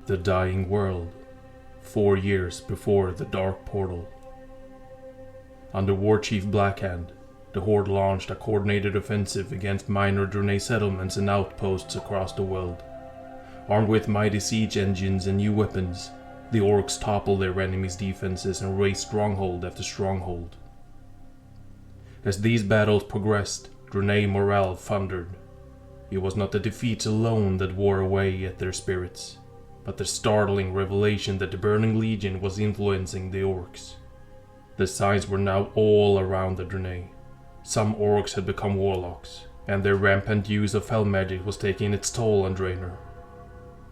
The Dying World, 4 years before the Dark Portal. Under War Chief Blackhand, the Horde launched a coordinated offensive against minor Draenei settlements and outposts across the world. Armed with mighty siege engines and new weapons, the Orcs toppled their enemies' defenses and razed stronghold after stronghold. As these battles progressed, Draenei morale thundered. It was not the defeats alone that wore away at their spirits, but the startling revelation that the Burning Legion was influencing the Orcs. The signs were now all around the Draenei. Some Orcs had become warlocks, and their rampant use of fell magic was taking its toll on Draenor.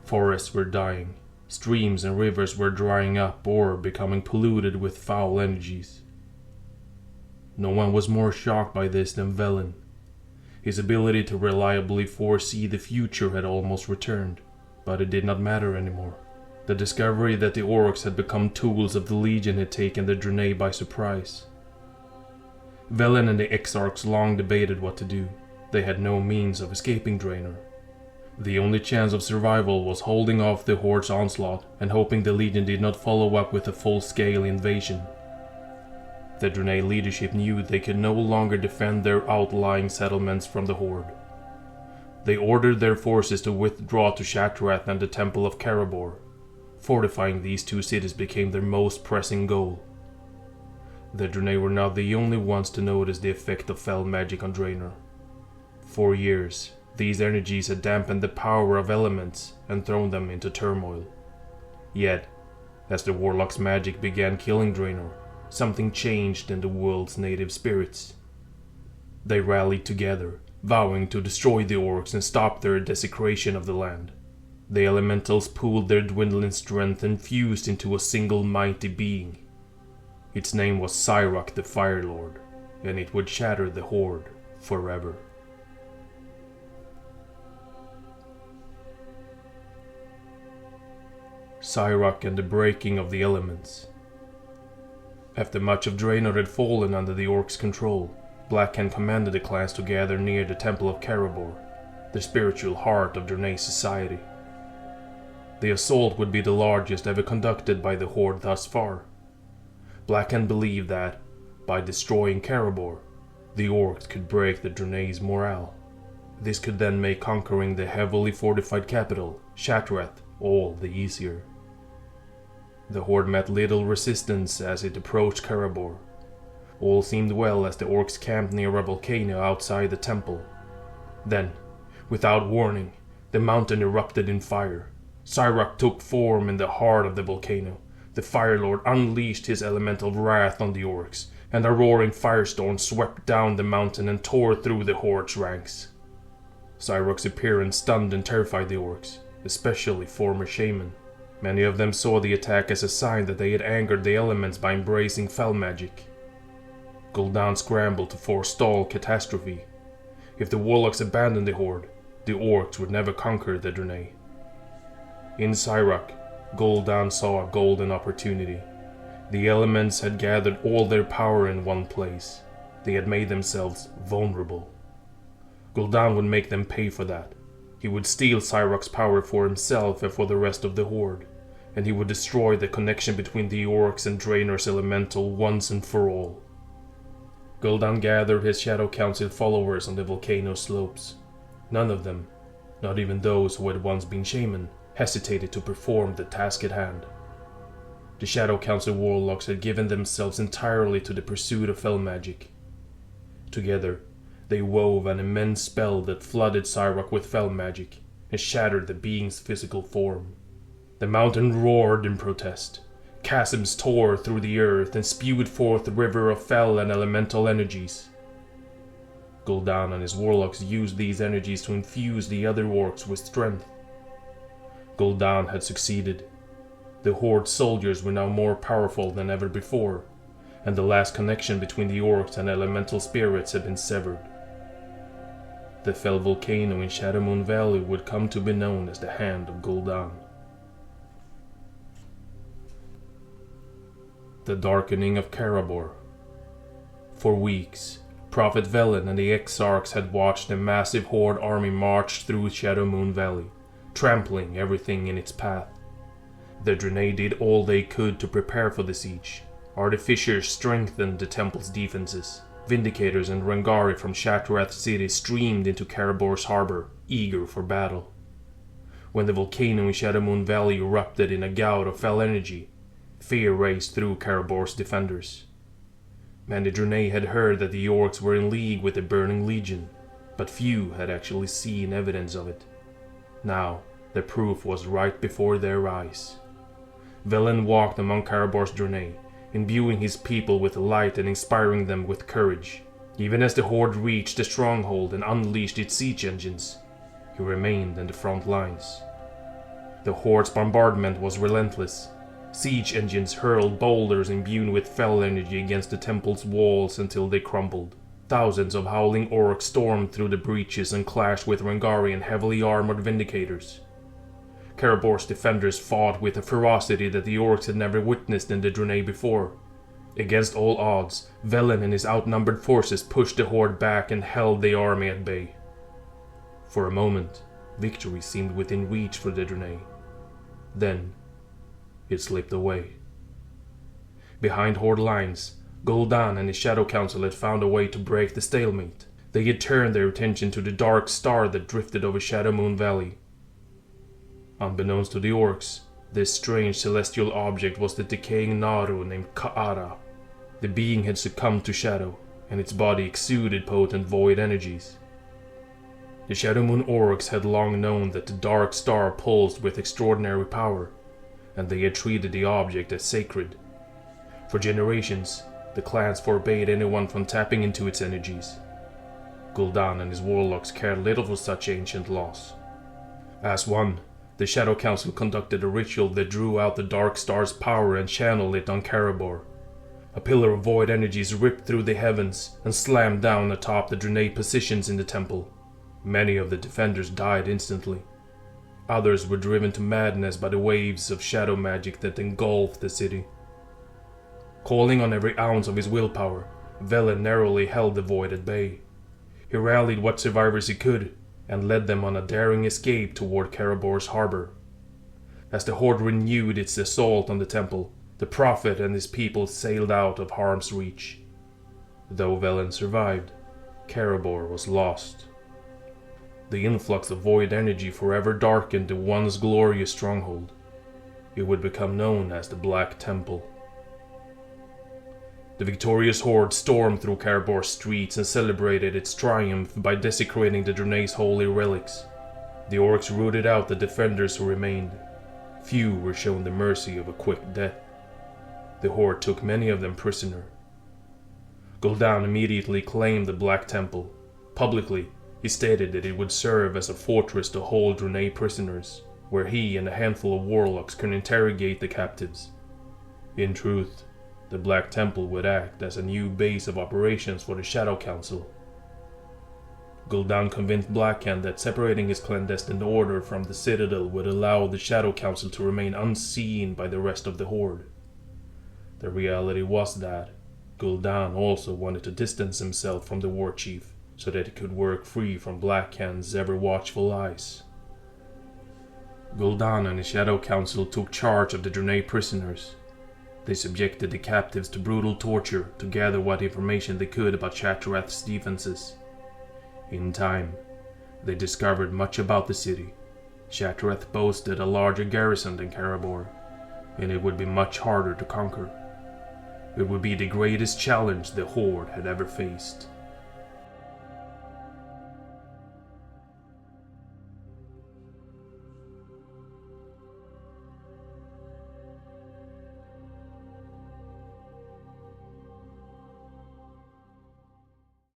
Forests were dying, streams and rivers were drying up or becoming polluted with foul energies. No one was more shocked by this than Velen. His ability to reliably foresee the future had almost returned, but it did not matter anymore. The discovery that the Orcs had become tools of the Legion had taken the Draenei by surprise. Velen and the Exarchs long debated what to do. They had no means of escaping Draenor. The only chance of survival was holding off the Horde's onslaught and hoping the Legion did not follow up with a full-scale invasion. The Draenei leadership knew they could no longer defend their outlying settlements from the Horde. They ordered their forces to withdraw to Shattrath and the Temple of Karabor. Fortifying these two cities became their most pressing goal. The Draenei were not the only ones to notice the effect of fell magic on Draenor. For years, these energies had dampened the power of elements and thrown them into turmoil. Yet, as the Warlock's magic began killing Draenor, something changed in the world's native spirits. They rallied together, vowing to destroy the Orcs and stop their desecration of the land. The elementals pooled their dwindling strength and fused into a single mighty being. Its name was Cyrock the Fire Lord, and it would shatter the Horde forever. Cyrock and the Breaking of the Elements. After much of Draenor had fallen under the Orcs' control, Blackhand commanded the clans to gather near the Temple of Karabor, the spiritual heart of Draenei society. The assault would be the largest ever conducted by the Horde thus far. Blackhand believed that, by destroying Karabor, the Orcs could break the Draenei's morale. This could then make conquering the heavily fortified capital, Shattrath, all the easier. The Horde met little resistance as it approached Karabor. All seemed well as the Orcs camped near a volcano outside the temple. Then, without warning, the mountain erupted in fire. Cyrock took form in the heart of the volcano. The Fire Lord unleashed his elemental wrath on the Orcs, and a roaring firestorm swept down the mountain and tore through the Horde's ranks. Cyrock's appearance stunned and terrified the Orcs, especially former shaman. Many of them saw the attack as a sign that they had angered the elements by embracing fell magic. Gul'dan scrambled to forestall catastrophe. If the Warlocks abandoned the Horde, the Orcs would never conquer the Draenei. In Cyrock, Gul'dan saw a golden opportunity. The elements had gathered all their power in one place. They had made themselves vulnerable. Gul'dan would make them pay for that. He would steal Cyrock's power for himself and for the rest of the Horde, and he would destroy the connection between the Orcs and Draenor's elemental once and for all. Gul'dan gathered his Shadow Council followers on the volcano slopes. None of them, not even those who had once been shaman, hesitated to perform the task at hand. The Shadow Council warlocks had given themselves entirely to the pursuit of fell magic. Together, they wove an immense spell that flooded Cyrock with fell magic and shattered the being's physical form. The mountain roared in protest. Chasms tore through the earth and spewed forth a river of fell and elemental energies. Gul'dan and his warlocks used these energies to infuse the other Orcs with strength. Gul'dan had succeeded. The Horde soldiers were now more powerful than ever before, and the last connection between the Orcs and elemental spirits had been severed. The fell volcano in Shadowmoon Valley would come to be known as the Hand of Gul'dan. The Darkening of Karabor. For weeks, Prophet Velen and the Exarchs had watched a massive Horde army march through Shadowmoon Valley, trampling everything in its path. The Draenei did all they could to prepare for the siege. Artificers strengthened the temple's defenses. Vindicators and Rangari from Shattrath City streamed into Karabor's harbor, eager for battle. When the volcano in Shadowmoon Valley erupted in a gout of fell energy, fear raced through Karabor's defenders. Many Draenei had heard that the orcs were in league with the Burning Legion, but few had actually seen evidence of it. Now, the proof was right before their eyes. Velen walked among Karabor's Draenei, imbuing his people with light and inspiring them with courage. Even as the horde reached the stronghold and unleashed its siege engines, he remained in the front lines. The horde's bombardment was relentless. Siege engines hurled boulders imbued with fell energy against the temple's walls until they crumbled. Thousands of howling orcs stormed through the breaches and clashed with Rangari and heavily armored Vindicators. Karabor's defenders fought with a ferocity that the orcs had never witnessed in the Draenei before. Against all odds, Velen and his outnumbered forces pushed the horde back and held the army at bay. For a moment, victory seemed within reach for the Draenei. Then, it slipped away. Behind horde lines, Gul'dan and his Shadow Council had found a way to break the stalemate. They had turned their attention to the dark star that drifted over Shadowmoon Valley. Unbeknownst to the orcs, this strange celestial object was the decaying Naru named Ka'ara. The being had succumbed to shadow, and its body exuded potent void energies. The Shadowmoon orcs had long known that the dark star pulsed with extraordinary power, and they had treated the object as sacred. For generations, the clans forbade anyone from tapping into its energies. Gul'dan and his warlocks cared little for such ancient laws. As one, the Shadow Council conducted a ritual that drew out the Dark Star's power and channeled it on Karabor. A pillar of void energies ripped through the heavens and slammed down atop the Draenei positions in the temple. Many of the defenders died instantly. Others were driven to madness by the waves of shadow magic that engulfed the city. Calling on every ounce of his willpower, Velen narrowly held the void at bay. He rallied what survivors he could, and led them on a daring escape toward Karabor's harbor. As the horde renewed its assault on the temple, the prophet and his people sailed out of harm's reach. Though Velen survived, Karabor was lost. The influx of void energy forever darkened the once glorious stronghold. It would become known as the Black Temple. The victorious horde stormed through Karabor's streets and celebrated its triumph by desecrating the Draenei's holy relics. The orcs rooted out the defenders who remained. Few were shown the mercy of a quick death. The horde took many of them prisoner. Gul'dan immediately claimed the Black Temple. Publicly, he stated that it would serve as a fortress to hold Draenei prisoners, where he and a handful of warlocks could interrogate the captives. In truth, the Black Temple would act as a new base of operations for the Shadow Council. Gul'dan convinced Blackhand that separating his clandestine order from the Citadel would allow the Shadow Council to remain unseen by the rest of the Horde. The reality was that Gul'dan also wanted to distance himself from the War Chief so that he could work free from Blackhand's ever-watchful eyes. Gul'dan and his Shadow Council took charge of the Draenei prisoners. They subjected the captives to brutal torture to gather what information they could about Shattrath's defenses. In time, they discovered much about the city. Shattrath boasted a larger garrison than Karabor, and it would be much harder to conquer. It would be the greatest challenge the Horde had ever faced.